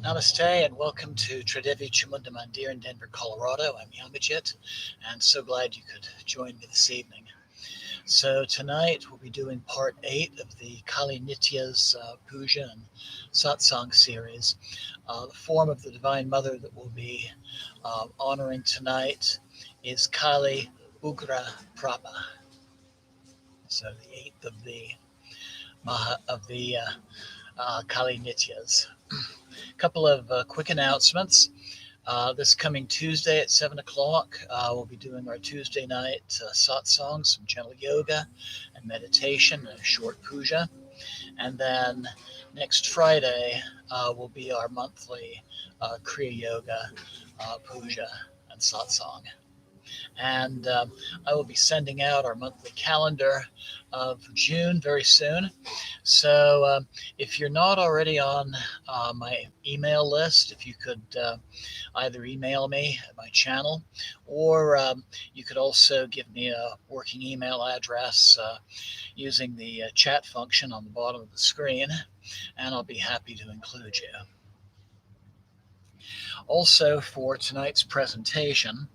Namaste and welcome to Tridevi Chamunda Mandir in Denver, Colorado. I'm Yamajit and so glad you could join me this evening. So tonight we'll be doing part 8 of the Kali Nityas Puja and Satsang series. The form of the Divine Mother that we'll be honoring tonight is Kali Ugra Prabha. So the 8th of the Kali Nityas. A couple of quick announcements. This coming Tuesday at 7 o'clock, we'll be doing our Tuesday night satsang, some gentle yoga and meditation, and a short puja. And then next Friday will be our monthly Kriya Yoga puja and satsang. And I will be sending out our monthly calendar for June very soon. So if you're not already on my email list, if you could either email me at my channel, or you could also give me a working email address using the chat function on the bottom of the screen, and I'll be happy to include you. Also, for tonight's presentation,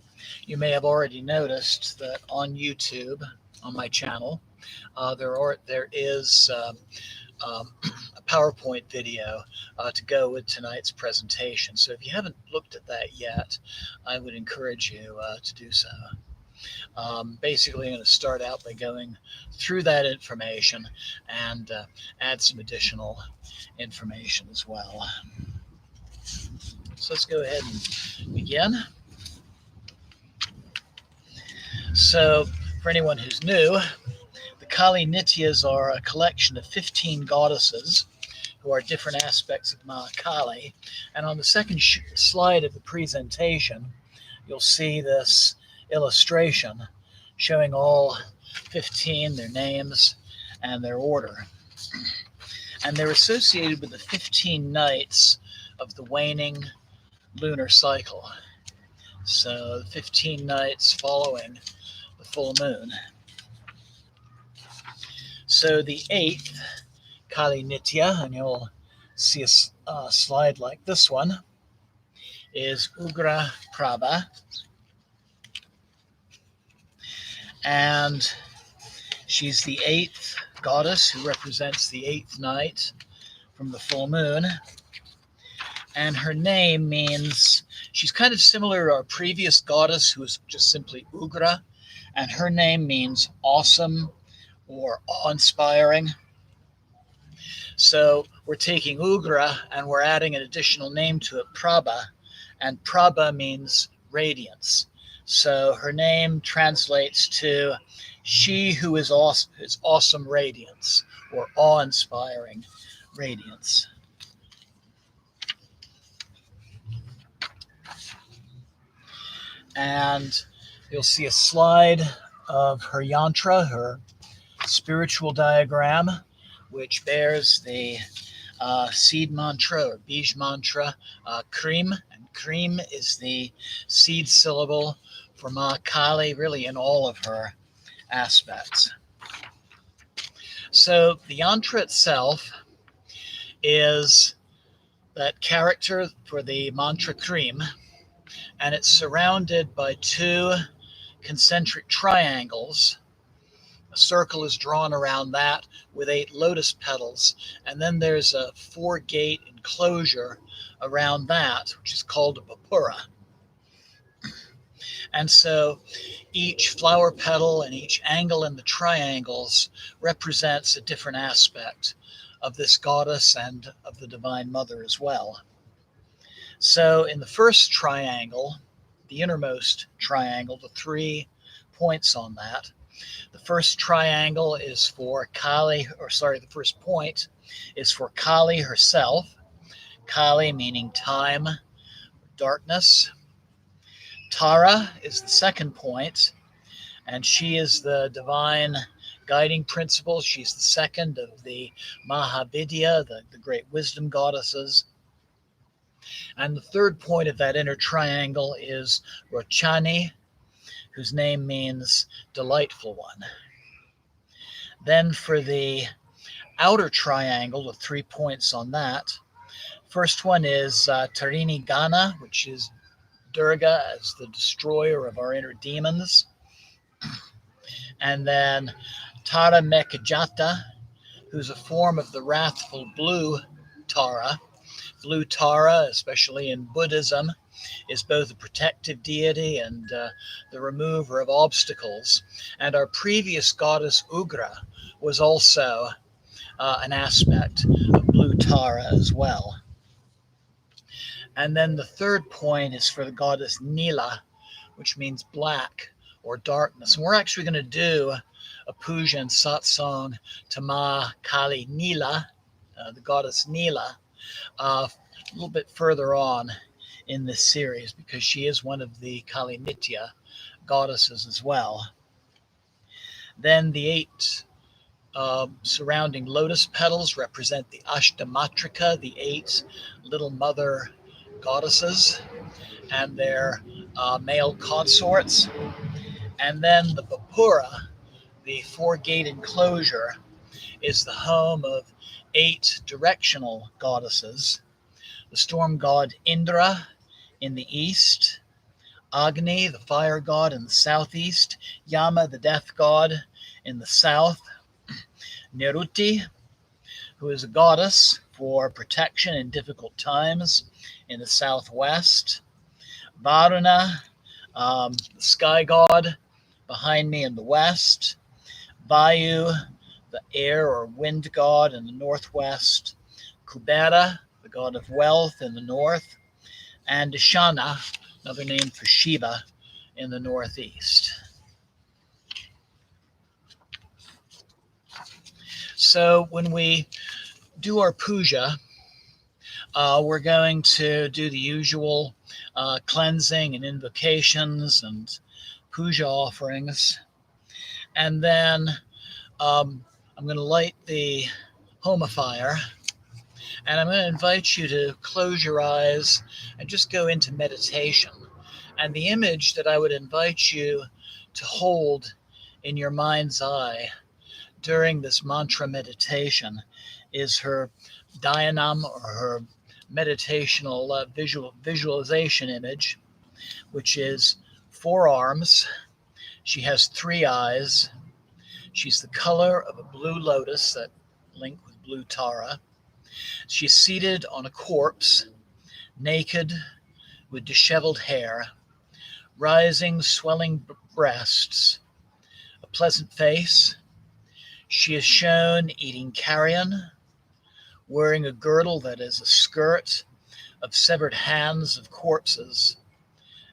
you may have already noticed that on YouTube, on my channel, there is a PowerPoint video to go with tonight's presentation. So if you haven't looked at that yet, I would encourage you to do so. Basically, I'm going to start out by going through that information and add some additional information as well. So let's go ahead and begin. So for anyone who's new, the Kali Nityas are a collection of 15 goddesses who are different aspects of Ma Kali. And on the second slide of the presentation, you'll see this illustration showing all 15, their names, and their order. And they're associated with the 15 nights of the waning lunar cycle. So 15 nights following the full moon. So the 8th Kali Nitya, and you'll see a slide like this one, is Ugra Prabha. And she's the 8th goddess who represents the 8th night from the full moon. And her name means, she's kind of similar to our previous goddess who was just simply Ugra, and her name means awesome or awe-inspiring. So we're taking Ugra and we're adding an additional name to it, Prabha, and Prabha means radiance. So her name translates to she who is awesome radiance or awe-inspiring radiance. And you'll see a slide of her yantra, her spiritual diagram, which bears the seed mantra or bij mantra, Krim. And Krim is the seed syllable for Ma Kali, really in all of her aspects. So the yantra itself is that character for the mantra Krim, and it's surrounded by 2 concentric triangles. A circle is drawn around that with 8 lotus petals, and then there's a 4-gate enclosure around that, which is called a bapura. And so each flower petal and each angle in the triangles represents a different aspect of this goddess and of the Divine Mother as well. So in the first triangle, the innermost triangle, the 3 points on that, the first triangle is for Kali, the first point is for Kali herself. Kali meaning time, darkness. Tara is the second point, and she is the divine guiding principle. She's the second of the Mahavidya, the great wisdom goddesses. And the third point of that inner triangle is Rochani, whose name means delightful one. Then for the outer triangle, the 3 points on that, First one is Tarini Gana, which is Durga as the destroyer of our inner demons. And then Tara Mekajata, who's a form of the wrathful blue Tara. Blue Tara, especially in Buddhism, is both a protective deity and the remover of obstacles. And our previous goddess Ugra was also an aspect of blue Tara as well. And then the third point is for the goddess Nila, which means black or darkness. And we're actually going to do a puja and satsang to Ma Kali Nila, the goddess Nila, a little bit further on in this series because she is one of the Kali Nitya goddesses as well. Then the 8 surrounding lotus petals represent the Ashtamatrika, the 8 little mother goddesses and their male consorts. And then the Bapura, the 4-gate enclosure, is the home of 8 directional goddesses. The storm god Indra in the east, Agni, the fire god, in the southeast, Yama, the death god, in the south, Niruti, who is a goddess for protection in difficult times, in the southwest, Varuna, the sky god, behind me in the west, Vayu, the air or wind god, in the northwest, Kubera, the god of wealth, in the north, and Ishana, another name for Shiva, in the northeast. So when we do our puja, we're going to do the usual cleansing and invocations and puja offerings. And then I'm going to light the homa fire. And I'm going to invite you to close your eyes and just go into meditation. And the image that I would invite you to hold in your mind's eye during this mantra meditation is her dhyanam, or her meditational visualization image, which is 4 arms. She has 3 eyes. She's the color of a blue lotus that link with blue Tara. She's seated on a corpse, naked, with disheveled hair, rising, swelling breasts, a pleasant face. She is shown eating carrion, wearing a girdle that is a skirt of severed hands of corpses,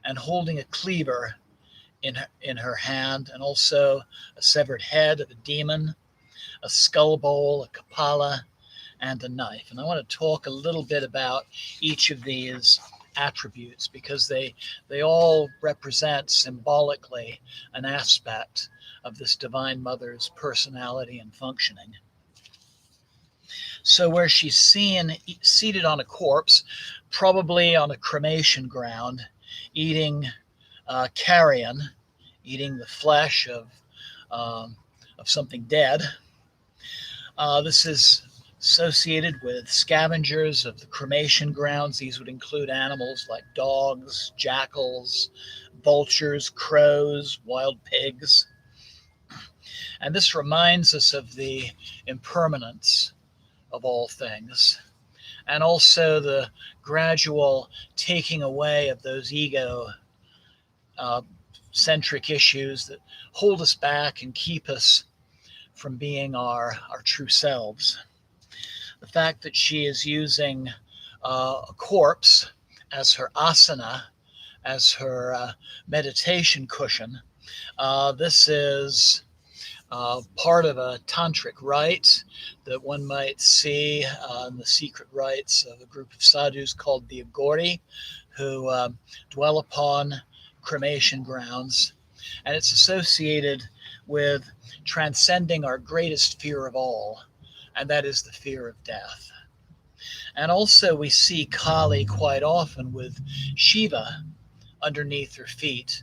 and holding a cleaver in her hand, and also a severed head of a demon, a skull bowl, a kapala, and a knife. And I want to talk a little bit about each of these attributes because they all represent symbolically an aspect of this Divine Mother's personality and functioning. So where she's seen seated on a corpse, probably on a cremation ground, eating carrion, eating the flesh of something dead. This is associated with scavengers of the cremation grounds. These would include animals like dogs, jackals, vultures, crows, wild pigs. And this reminds us of the impermanence of all things, and also the gradual taking away of those ego centric issues that hold us back and keep us from being our true selves. The fact that she is using a corpse as her asana, as her meditation cushion, this is part of a tantric rite that one might see in the secret rites of a group of sadhus called the Agori, who dwell upon cremation grounds. And it's associated with transcending our greatest fear of all, and that is the fear of death. And also we see Kali quite often with Shiva underneath her feet,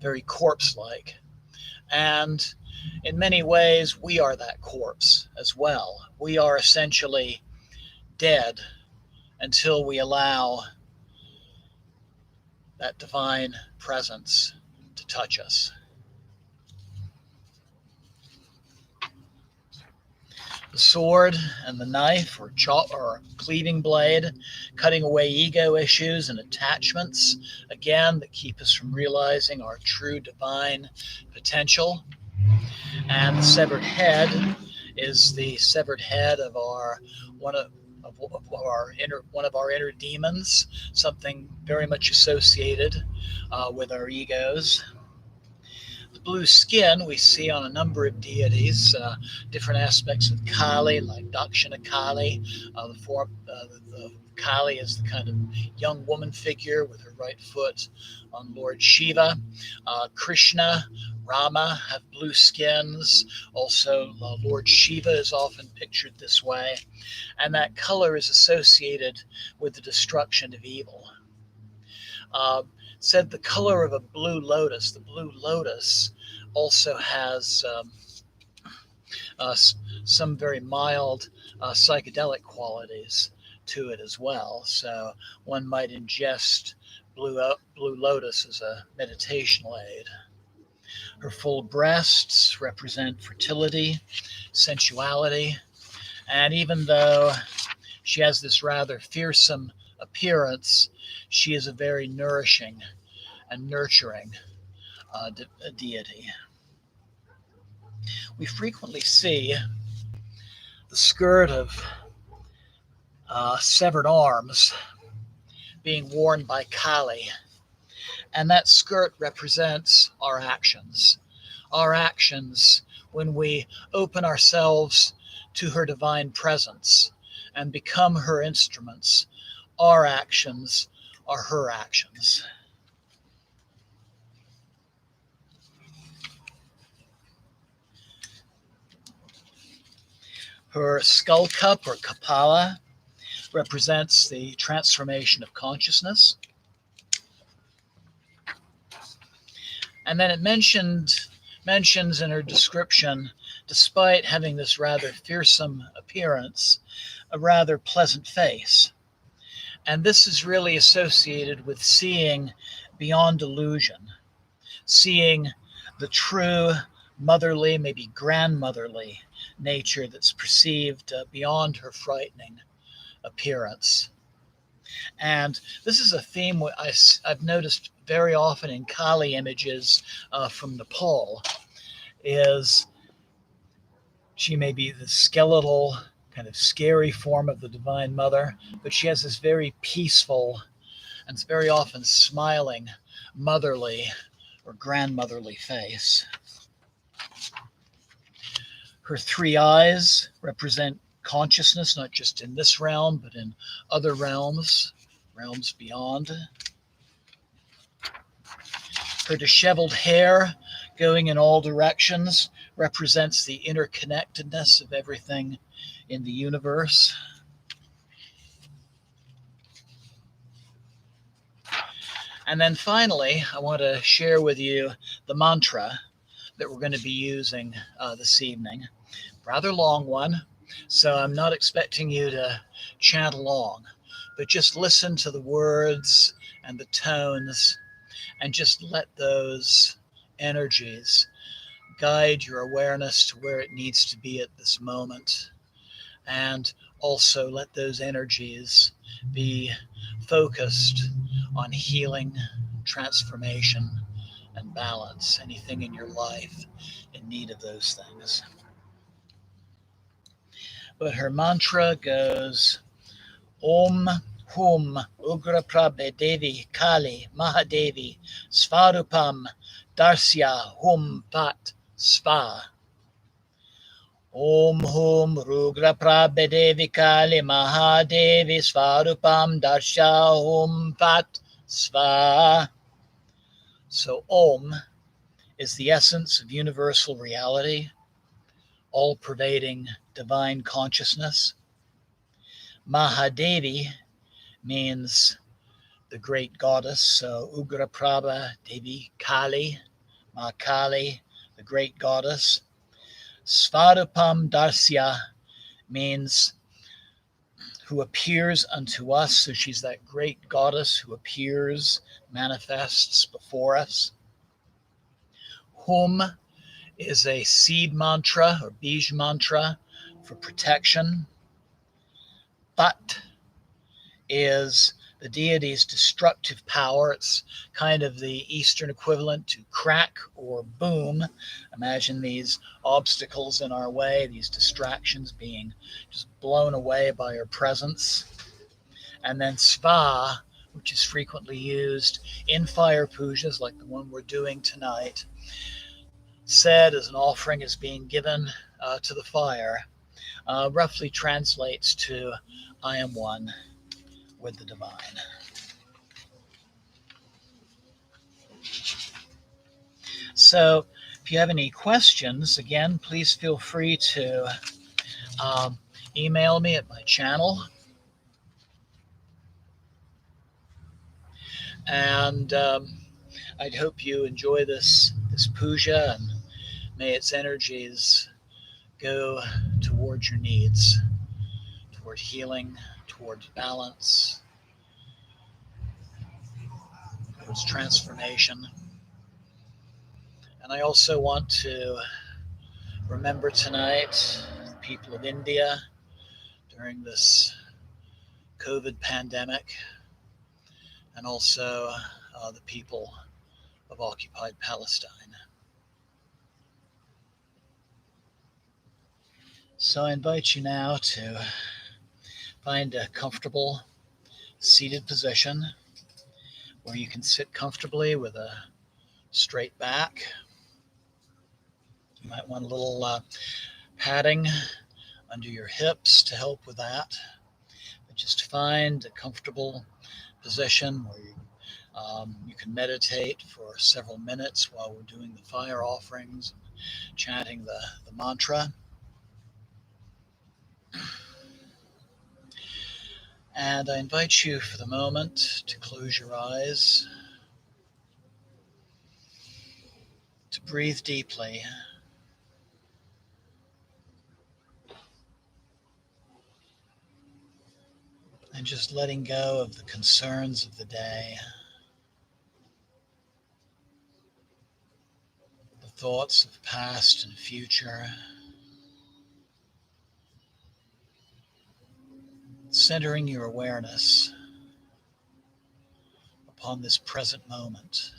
very corpse-like. And in many ways, we are that corpse as well. We are essentially dead until we allow that divine presence to touch us. The sword and the knife or cleaving blade, cutting away ego issues and attachments, again, that keep us from realizing our true divine potential. And the severed head is the severed head of one of our inner demons, something very much associated with our egos. The blue skin we see on a number of deities, different aspects of Kali, like Dakshina Kali. The Kali is the kind of young woman figure with her right foot on Lord Shiva. Krishna, Rama have blue skins. Also, Lord Shiva is often pictured this way. And that color is associated with the destruction of evil. Said the color of a blue lotus. The blue lotus also has some very mild psychedelic qualities to it as well. So one might ingest blue lotus as a meditational aid. Her full breasts represent fertility, sensuality, and even though she has this rather fearsome appearance, she is a very nourishing and nurturing deity. We frequently see the skirt of severed arms being worn by Kali, and that skirt represents our actions. Our actions when we open ourselves to her divine presence and become her instruments. Our actions are her actions. Her skull cup or Kapala represents the transformation of consciousness. And then it mentions in her description, despite having this rather fearsome appearance, a rather pleasant face. And this is really associated with seeing beyond illusion, seeing the true motherly, maybe grandmotherly nature that's perceived beyond her frightening appearance. And this is a theme I've noticed very often in Kali images from Nepal, is she may be the skeletal, kind of scary form of the Divine Mother, but she has this very peaceful and very often smiling motherly or grandmotherly face. Her three eyes represent consciousness, not just in this realm, but in other realms beyond. Her disheveled hair going in all directions represents the interconnectedness of everything in the universe. And then finally, I want to share with you the mantra that we're going to be using this evening. Rather long one, so I'm not expecting you to chant along, but just listen to the words and the tones and just let those energies guide your awareness to where it needs to be at this moment. And also let those energies be focused on healing, transformation, and balance. Anything in your life in need of those things. But her mantra goes, Om Hum Ugra Prabha Devi Kali Mahadevi Svarupam Darsya Hum Pat Sva. Om Hum Rugra Prabha Devi Kali Mahadevi Svarupam Darsya Hum Pat Sva. So Om is the essence of universal reality, all-pervading divine consciousness. Mahadevi means the great goddess, so Ugra Prabha Devi Kali, Ma Kali, the great goddess. Svarupam Darsya means who appears unto us. So she's that great goddess who appears, manifests before us. Hum is a seed mantra or bij mantra for protection. Tat is the deity's destructive power. It's kind of the Eastern equivalent to crack or boom. Imagine these obstacles in our way, these distractions being just blown away by her presence. And then Sva, which is frequently used in fire pujas like the one we're doing tonight, said as an offering is being given to the fire, roughly translates to, I am one with the divine. So if you have any questions, again, please feel free to email me at my channel. And I'd hope you enjoy this puja, and may its energies go towards your needs, toward healing, towards balance, towards transformation. And I also want to remember tonight the people of India during this COVID pandemic, and also the people of occupied Palestine. So I invite you now to find a comfortable seated position where you can sit comfortably with a straight back. You might want a little padding under your hips to help with that. But just find a comfortable position where you can meditate for several minutes while we're doing the fire offerings and chanting the mantra. And I invite you for the moment to close your eyes, to breathe deeply, and just letting go of the concerns of the day, the thoughts of past and future, centering your awareness upon this present moment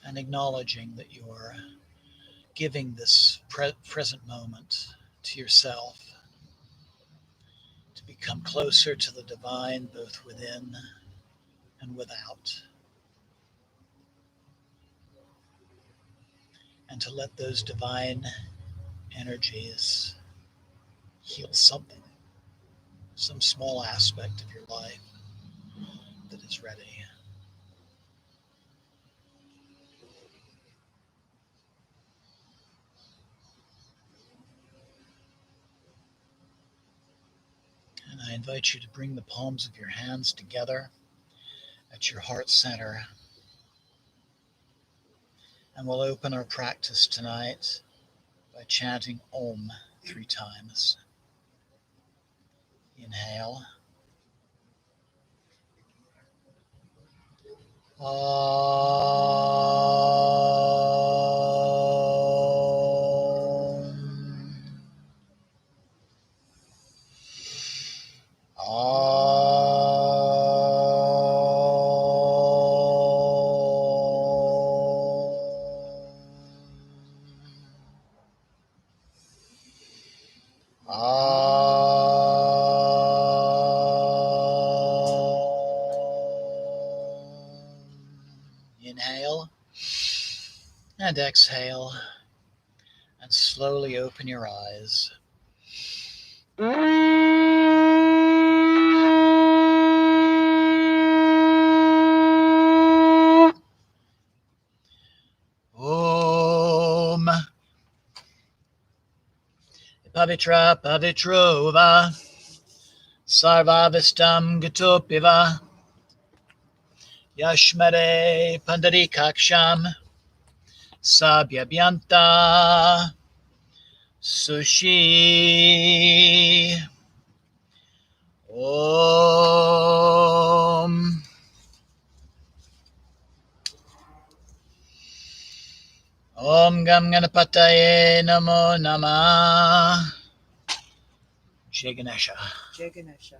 and acknowledging that you're giving this present moment to yourself to become closer to the divine both within and without, and to let those divine energies heal something, some small aspect of your life that is ready. And I invite you to bring the palms of your hands together at your heart center. And we'll open our practice tonight by chanting Om 3 times. Inhale. Inhale and exhale, and slowly open your eyes. Om Pavitra Pavitrova Sarvavistam Gatopiva Yashmare Pandarikaksham Sabhyabhyanta Sushi. Om. Om Gam Ganapataye Namo Namah. Jai Ganesha. Jai Ganesha.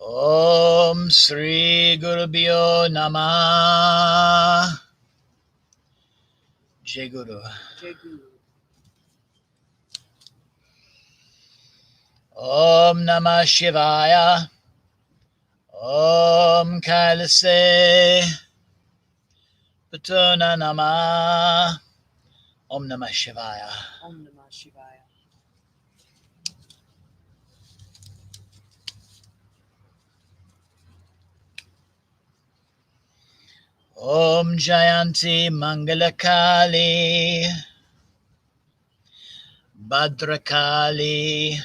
Om Sri Gurubhyo Namah. Jai Guru. Jai Guru. Om Namah Shivaya. Om Kailase. Patuna Namah. Om Namah Shivaya. Om Namah Shivaya. Om Jayanti Mangalakali. Bhadrakali.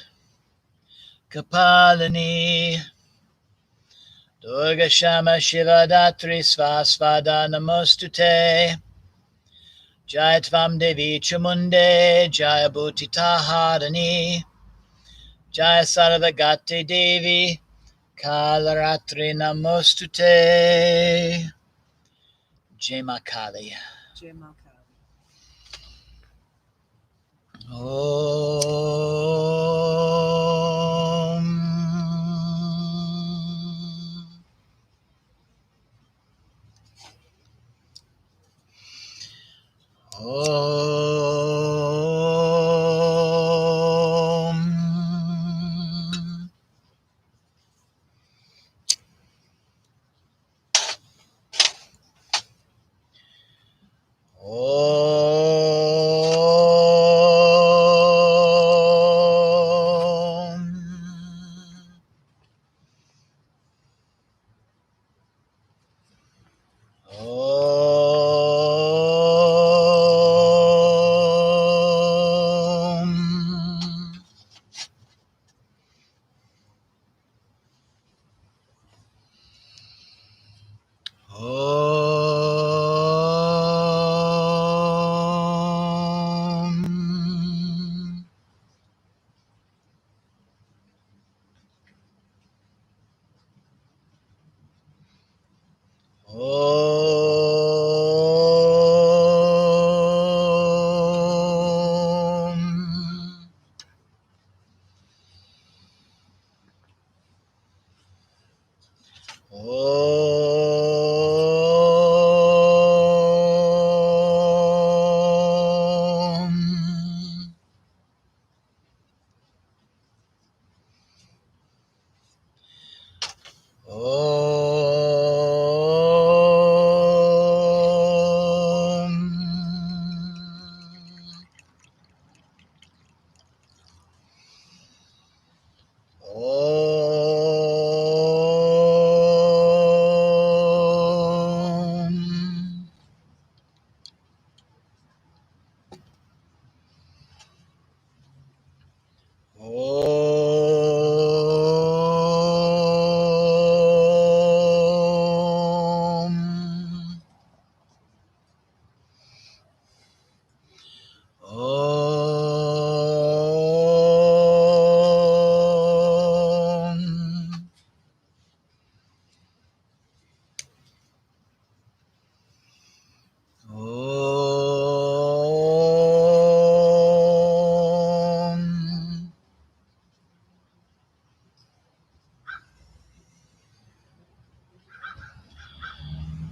Kapalini. Durga Shama Shiva Datri Svasvada Namostute. Jai Tvam Devi Chamunde. Jai Bhutita Harani. Jai Sarvagati Devi. Kalaratri Namostute. Jai Ma Kali. Jai Ma Kali. Om.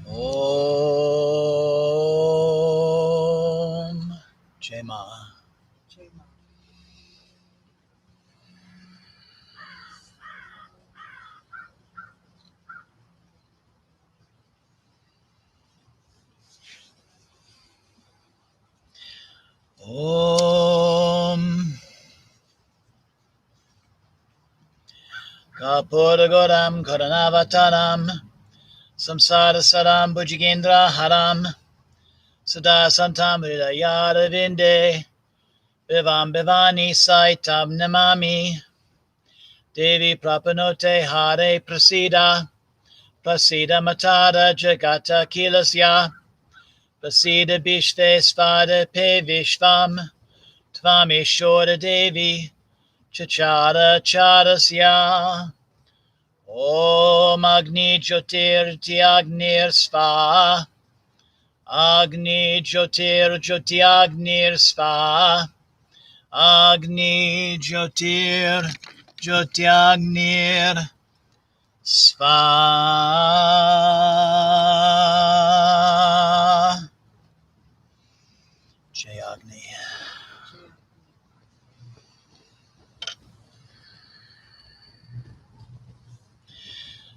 Om. Jai Ma. Jai Ma. Om. Kapurgoram Karanavataram. Samsara Saram Bhujigendra Haram. Sada Santam Hridayara Vinde. Vivam Bivani Saitam Namami. Devi Prapanote Hare Prasida. Prasida Matara Jagata Kilasya. Prasida Bishve Svada Pe Vishvam. Svameshwara Devi Chachara Charasya Om Agni Jyotir Agnir Sva Agni Jyotir Agnir Sva Agni Jyotir Agnir Sva. Jai Agni.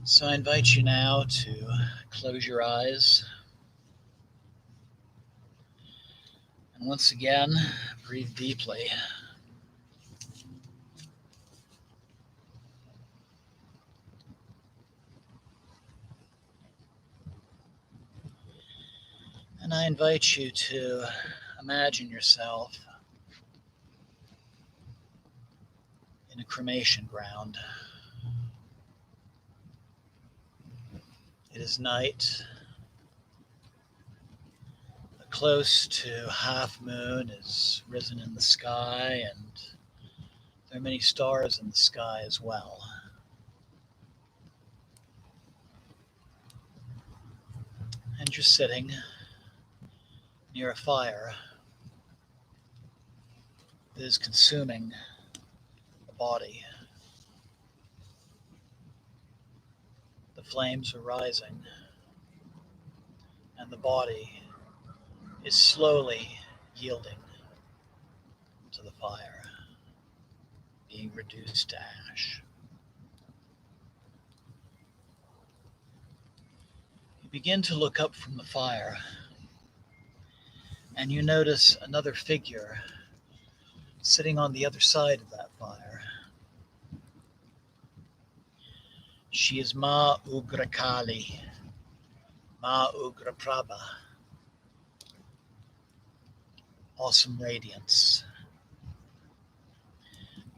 So I invite you now to close your eyes. And once again, breathe deeply. And I invite you to imagine yourself in a cremation ground. It is night. A close to half moon is risen in the sky, and there are many stars in the sky as well. And you're sitting near a fire that is consuming the body. The flames are rising, and the body is slowly yielding to the fire, being reduced to ash. You begin to look up from the fire, and you notice another figure sitting on the other side of that fire. She is Ma Ugra Kali, Ma Ugra Prabha, awesome radiance.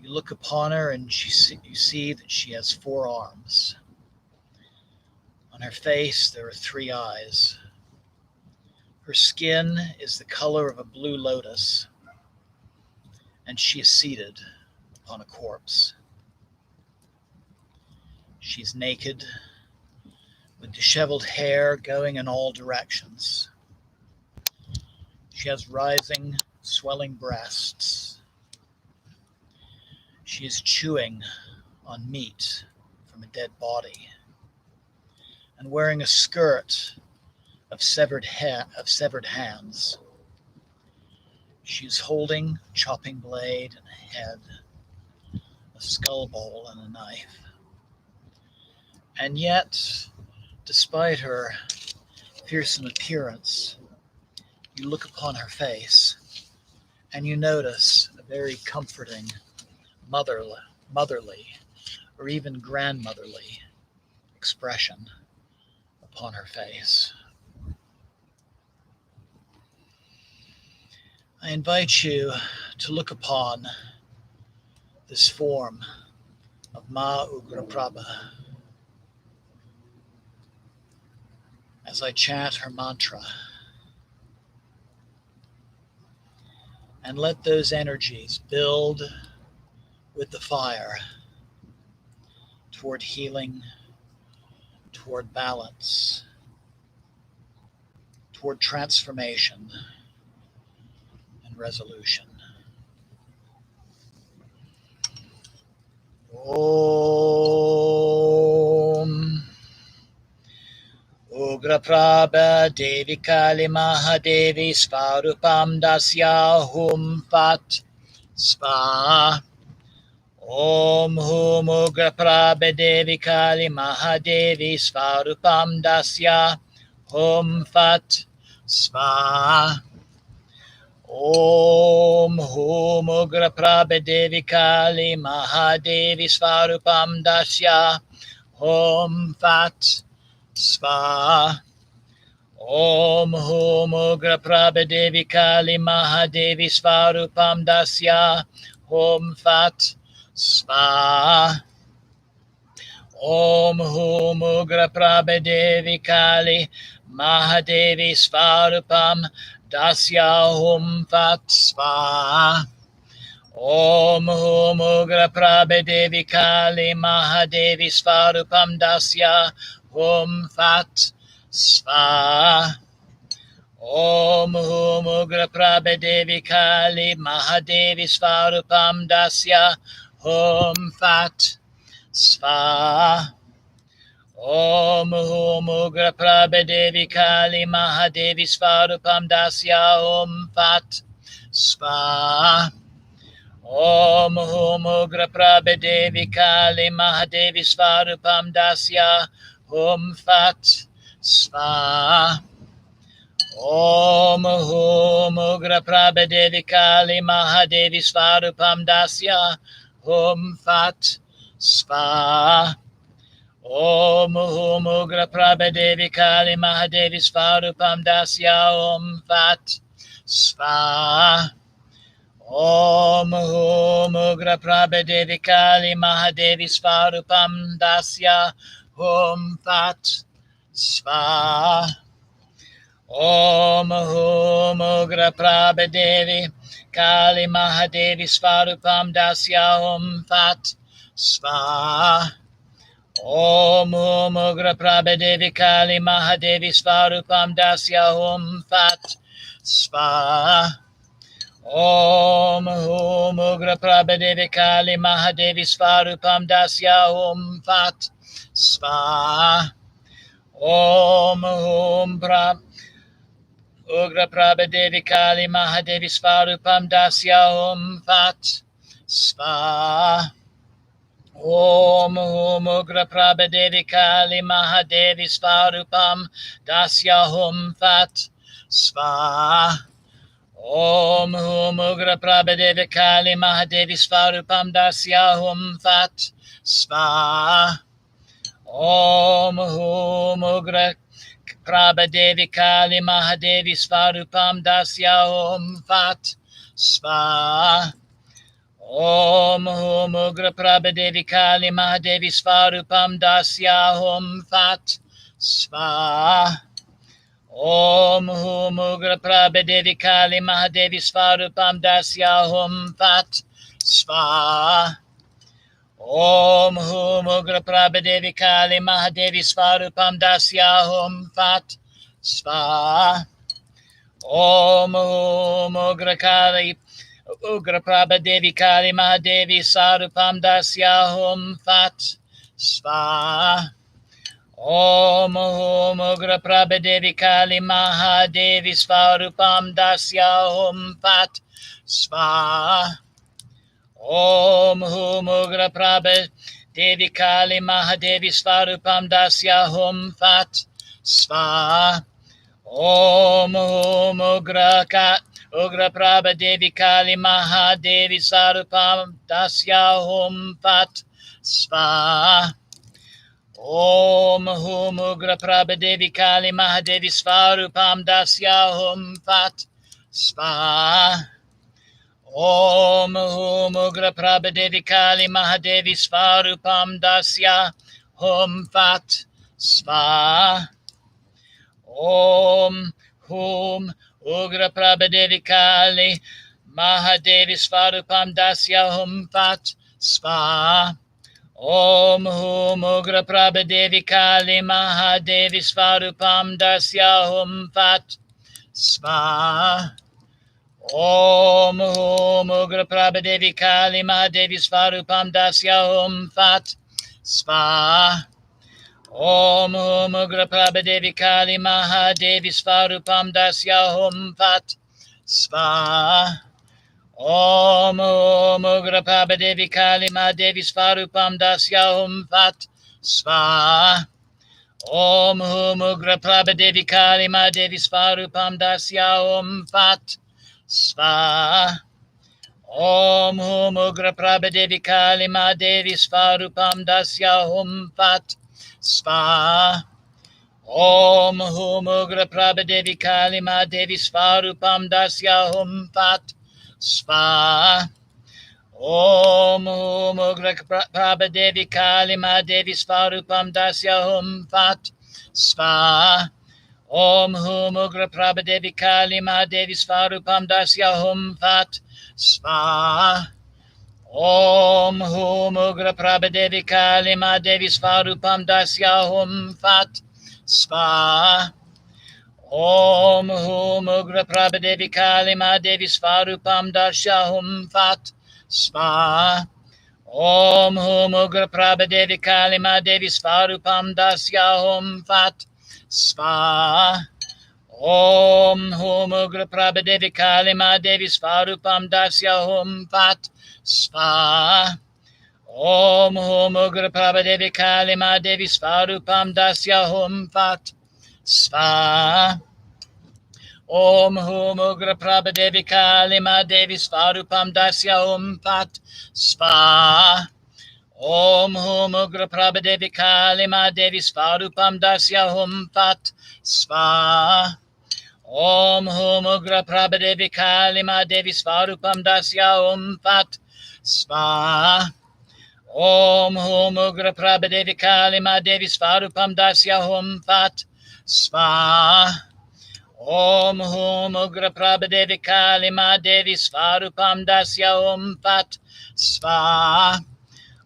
You look upon her and you see that she has 4 arms. On her face there are 3 eyes. Her skin is the color of a blue lotus, and she is seated upon a corpse. She's naked, with disheveled hair going in all directions. She has rising, swelling breasts. She is chewing on meat from a dead body and wearing a skirt of severed hands. She is holding a chopping blade and a head, a skull bowl and a knife. And yet, despite her fearsome appearance, you look upon her face and you notice a very comforting, motherly, or even grandmotherly expression upon her face. I invite you to look upon this form of Ma Ugra Prabha as I chant her mantra, and let those energies build with the fire toward healing, toward balance, toward transformation and resolution. Om Ugra Prabha Devi Kali Mahadevi Svarupam Dasya Hum Fat Sva. Om Hum Ugra Prabha Devi Kali Mahadevi Svarupam Dasya Hum Fat Sva. Om Hum Ugra Prabha Devi Kali Mahadevi Svarupam Dasya Hum Fat Sva. Om Hum Ugra Prabha Devi Kali Mahadevi Svarupam Dasya Hum Fat Sva. Om Hum Ugra Prabha Devi Kali Mahadevi Svarupam Dasya Hum Fat Sva. Om Hum Ugra Prabha Devi Kali Mahadevi Svarupam Dasya Hum Fat Sva. Om Hum Ugra Prabha Devi Kali Mahadevi Svarupam Dasya Hum Fat Sva. Om Hum Ugra Prabha Devi Kali Mahadevi Svarupam Dasya Hum Fat Sva. Om Hum Ugra Prabha Devi Kali Mahadevi Svarupam Dasya Hum Fat Sva. Om Hum Ugra Prabha Devi Kali Mahadevi Svarupam Dasya Hum Fat Sva. Om Hum Ugra Prabha Devi Kali Mahadevi Svarupam Dasya Hum Fat Sva. Om Hum Ugra Prabha Devi Kali Mahadevi Svarupam Dasya Hum Fat Sva. Om Hum Ugra Prabha Devi Kali Mahadevi Svarupam Dasya Hum Fat Sva. Om Hum Ugra Prabha Devi Kali Mahadevi Svarupam Dasya Hum Fat Sva. Om Hum Ugra Prabha Devi Kali Mahadevi Svarupam Dasya Hum Fat Sva. Om Hum Ugra Prabha Devi Kali Mahadevi Svarupam Dasya Hum Fat Sva. Om Hum Ugra Prabha Devi Kali Mahadevi Svarupam Dasya Hum Fat Sva. Om Hum Ugra Prabha Devi Kali Mahadevi Svarupam Dasya Hum Fat Sva. Om Hum Ugra Prabha Devi Kali Mahadevi Svarupam Dasya Hum Fat Sva. Om Hum Ugra Prabha Devi Kali Mahadevi Svarupam Dasya Hum Fat Sva. Om Hum Ugra Prabha Devi Kali Mahadevi Svarupam Dasya Hum Fat Sva. Om Hum Ugra Prabha Devi Kali Mahadevi Svarupam Dasya Hum Fat Sva. Om Hum Ugra Prabha Devi Kali Mahadevi Svarupam Dasya Hum Fat Sva. Om Hum Ugra Prabha Devi Kali Mahadevi Svarupam Dasya Hum Fat Sva. Om Hum Ugra Prabha Devi Kali Mahadevi Svarupam Dasya Hum Fat Sva. Om Hum Ugra Prabha Devi Kali Mahadevi Svarupam Dasya Hum Fat Sva. Om Hum Ugra Prabha Devi Kali Mahadevi Svarupam Dasya Hum Fat Sva. Om Hum Ugra Prabha Devi Kali Mahadevi Svarupam Dasya Hum Fat Sva. Om Hum Ugra Prabha Devi Kali Mahadevi Svarupam Dasya Hum Fat Sva. Om Hum Ugra Prabha Devi Kali Mahadevi Svarupam Dasya Hum Fat Sva. Om Hum Ugra Prabha Devi Kali Mahadevi Svarupam Dasya Hum Fat Sva. Om Hum Ugra Prabha Devi Kali Mahadevi Svarupam Dasya Hum Fat Sva. Om Hum Ugra Prabha Devi Kali Mahadevi Svarupam Dasya Hum Fat Sva. Om Hum Ugra Prabha Devi Kali Mahadevi Svarupam Dasya Hum Fat Sva. Om Hum Ugra Prabha Devi Kali Mahadevi Svarupam Dasya Hum Fat Sva. Om Hum Ugra Prabha Devi Kali Mahadevi Svarupam Dasya Hum Fat Sva. Om Hum Ugra Prabha Devi Kali Mahadevi Svarupam Dasya Hum Fat Sva. Om Hum Ugra Prabha Devi Kali Mahadevi Svarupam Dasya Hum Fat Sva. Om Hum Ugra Prabha Devi Kali Ma Devi Svarupam Dasya Hum Fat Spa. Om Hum Ugra Prabha Devi Kali Ma Devi Svarupam Dasya Hum Fat Spa. Om Hum Ugra Prabha Devi Kali Ma Devi Svarupam Dasya Hum Fat Spa. Om Hum Ugra Prabha Devi Kali Ma Devi Svarupam Dasya Hum Fat Spa. Om Hum Ugra Prabha Devi Kali Ma Devi Svarupam Dasya Hum Fat Spa. Om Hum Ugra Prabha Devi Kali Ma Devi Svarupam Dasya Hum Fat Spa. Om Hum Ugra Prabha Devi Kali Ma Devi Svarupam Dasya Hum Fat Spa. Om Hum Ugra Prabha Devi Kali Ma Devi Svarupam Dasya Hum Fat Spa. Om Hum Ugra Prabha Devi Kali Ma Devi Svarupam Dasya Hum Fat Spa. Om Hum Ugra Prabha Devi Kali Ma Devi Svarupam Dasya Hum Fat Spa.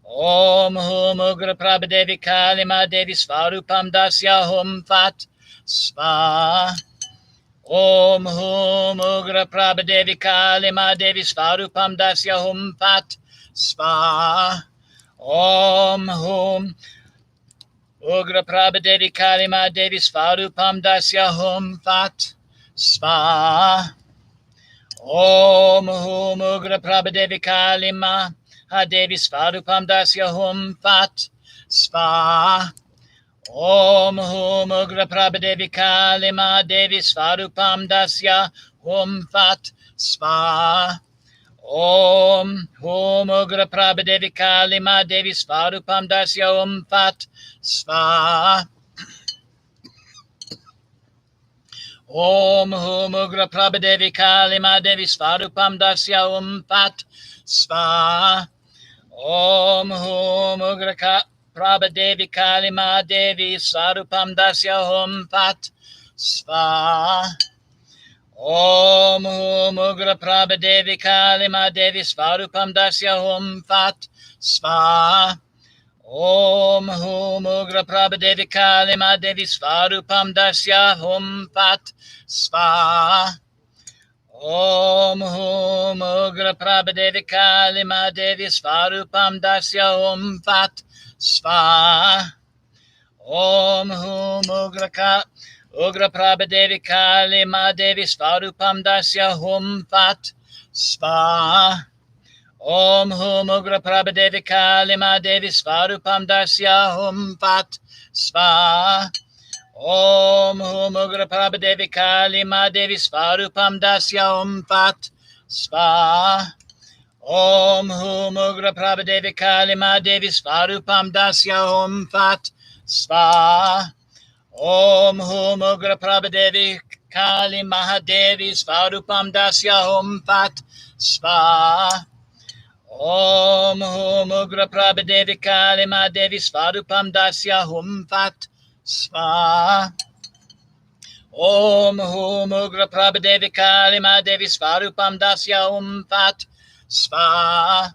Om Hum Ugra Prabha Devi Kali Ma Devi Svarupam Dasya Hum Fat Spa. Om Hum Ugra Prabha Devi Kali Ma Devi Svarupam Dasya Hum Fat Spa. Om Hum Ugra Prabha Devi Kali Ma Devi Svarupam Dasya Hum Fat Spa. Om Hum Ugra Prabha Devi Kali Ma Devi Svarupam Dasya Hum Fat Spa. Om Hum Ugra Prabha Devi Kali Ma Devi Svarupam Dasya Hum Fat Spa. Om Hum Ugra Prabha Devi Kali Ma Devi Svarupam Dasya Hum Fat Spa. Om Hum Ugra Prabha Devi Kali Ma Devi Svarupam Dasya Hum Fat Spa. Om Hum Ugra Prabha Devi Kali Ma Devi Svarupam Dasya Hum Fat Spa. Om Hum Ugra Prabha Devi Kali Ma Devi Svarupam Dasya Hum Fat Spa. Om Hum Ugra Prabha Devi Kali Ma Devi Svarupam Dasya Hum Fat Spa. Om Hum Ugra Prabha Devi Kali Ma Devi Svarupam Dasya Hum Fat Spa. Om Hum Ugra Prabha Devi Kali Ma Devi Svarupam Dasya Hum Fat Spa. Om Hum Ugra Prabha Devi Kali Ma Devi Svarupam Dasya Hum Fat Spa. Om Hum Ugra Prabha Devi Kali Ma Devi Svarupam Dasya Hum Fat Spa. Om Hum Ugra Prabha Devi Kali Ma Devi Svarupam Dasya Hum Fat Spa. Om Hum Ugra Prabha Devi Kali Mahadevi Svarupam Dasya Hum Fat Spa. Om Hum Ugra Prabha Devi Kali Mahadevi Svarupam Dasya Hum Fat Spa. Om Hum Ugra Prabha Devi Kali Mahadevi Svarupam Dasya Hum Fat Spa.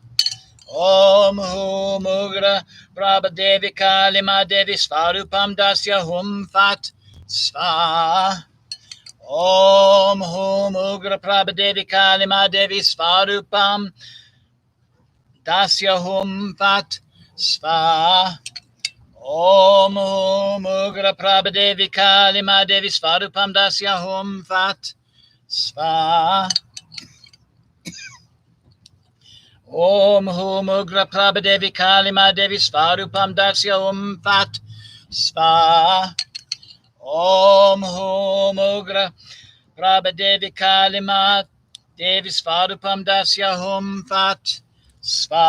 Om Hum Ugra Prabha Devi Kali Mahadevi Svarupam Dasya Hum Fat Spa. Om Hum Ugra Prabha Devi Kali Mahadevi Svarupam Dasya Hum Fat Spa. Om Hum Ugra Prabha Devi Kali Mahadevi Svarupam Dasya Hum Fat Spa. Om Hum Ugra Prabha Devi Kali Mahadevi Svarupam Dasya Hum Fat Spa. Om Hum Ugra Prabha Devi Kali Mahadevi Svarupam Dasya Hum Fat Spa.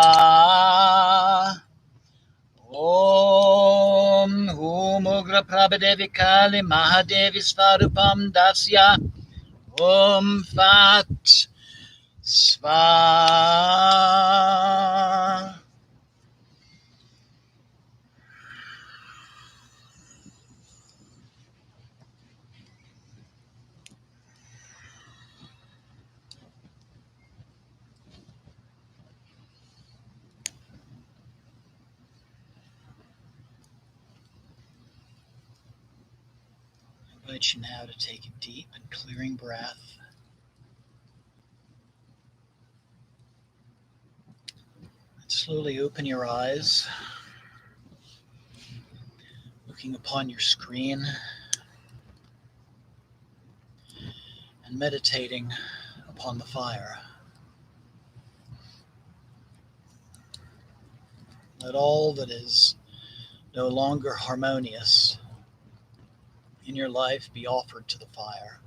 Om Hum Ugra Prabha Devi Kali Mahadevi Svarupam Dasya Hum Fat Spa. I invite you now to take a deep and clearing breath. And slowly open your eyes, looking upon your screen and meditating upon the fire. Let all that is no longer harmonious in your life be offered to the fire.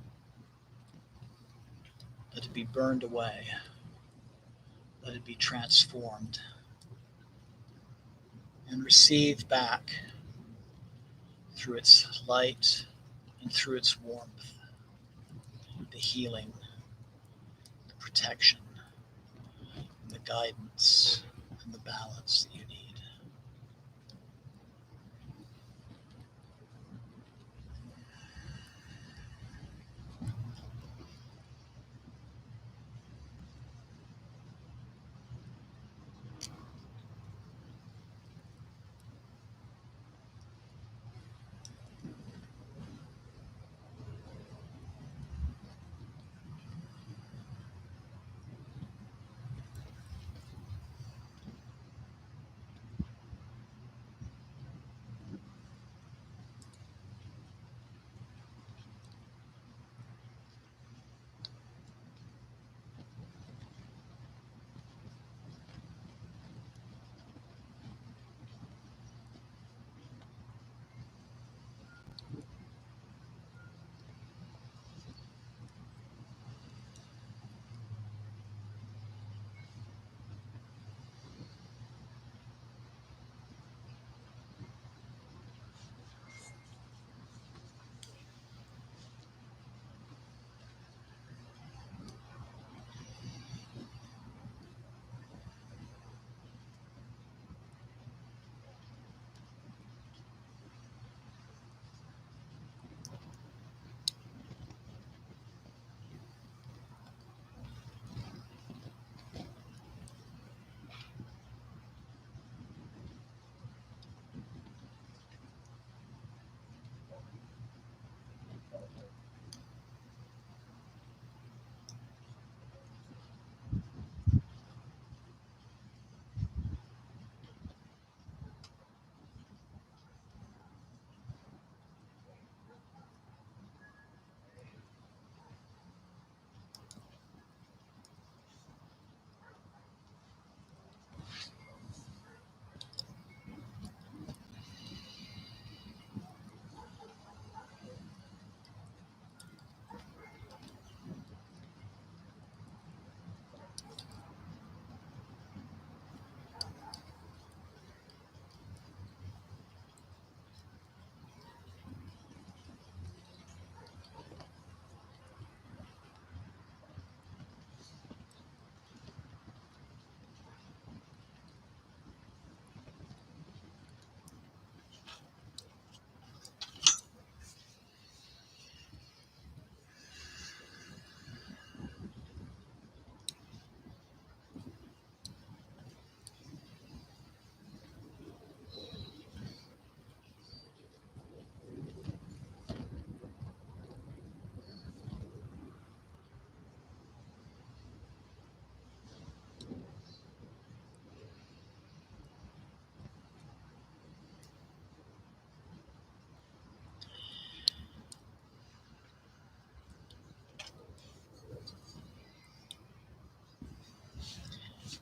Let it be burned away. Let it be transformed and received back through its light and through its warmth, the healing, the protection, the guidance, and the balance that you need.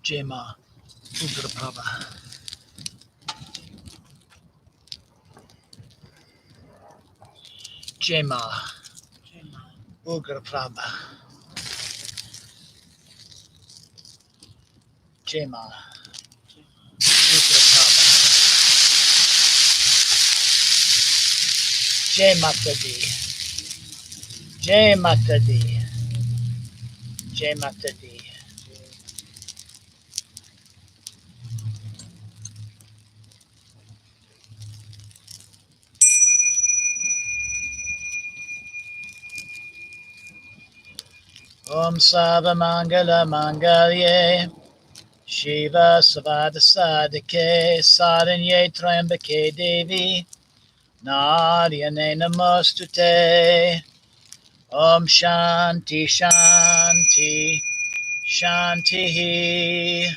Jema, Ugra Prabha. Jema, Jema. Ugra Prabha. Jema, Ugra Prabha. Jai Mata Di. Jai Mata Di. Jai Mata Di. Om Sava Mangala Mangalye Shiva Savada Sadike Saranye Trambake Devi Naryane Namostute. Om Shanti Shanti Shanti.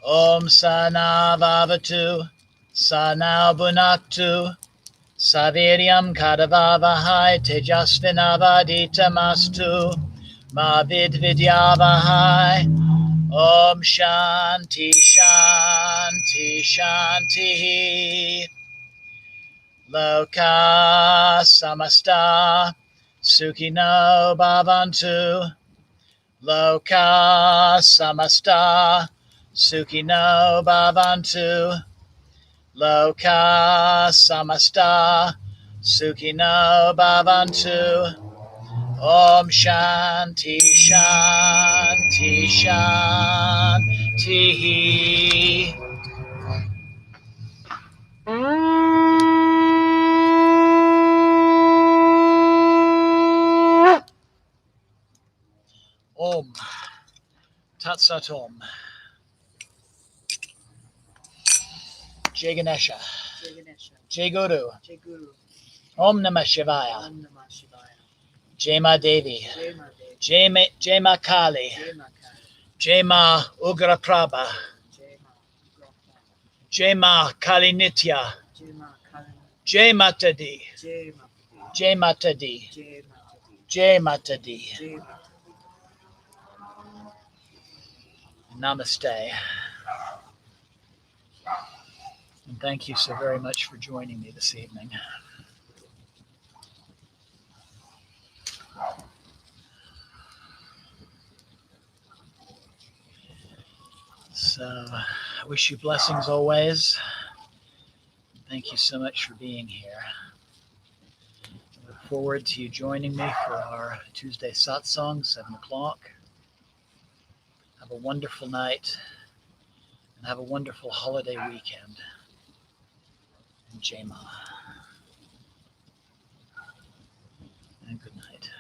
Om Sana Vavatu Sana Bunaktu Saviryam Kadavavahai Tejasvinavaditamastu Ma Vidvidyavahai. Om Shanti Shanti Shanti. Loka Samasta Sukhino Bhavantu. Loka Samasta Sukhino Bhavantu. Loka Samasta Sukhino Bhavantu. Om Shanti Shanti Shanti. Om Tat Sat Om. Jai Ganesha. Jai Ganesha. Jai Guru. Jai Guru. Om Namah Shivaya. Om Namah Shivaya. Jai Ma Devi. Jai Ma Devi. Jai Ma Kali. Jai Ma Kali. Jai Ma Ugra Prabha. Jai Ma Ugra. Jai Ma Kali Nitya. Jai Ma Kali. Jai Mata Di. Jai Ma Jai Mata Di. Jai Ma Jai Mata Di. Jai Ma. Namaste. And thank you so very much for joining me this evening. So, I wish you blessings always. Thank you so much for being here. I look forward to you joining me for our Tuesday Satsang, 7 o'clock. Have a wonderful night and have a wonderful holiday weekend. And Jai Ma. And good night.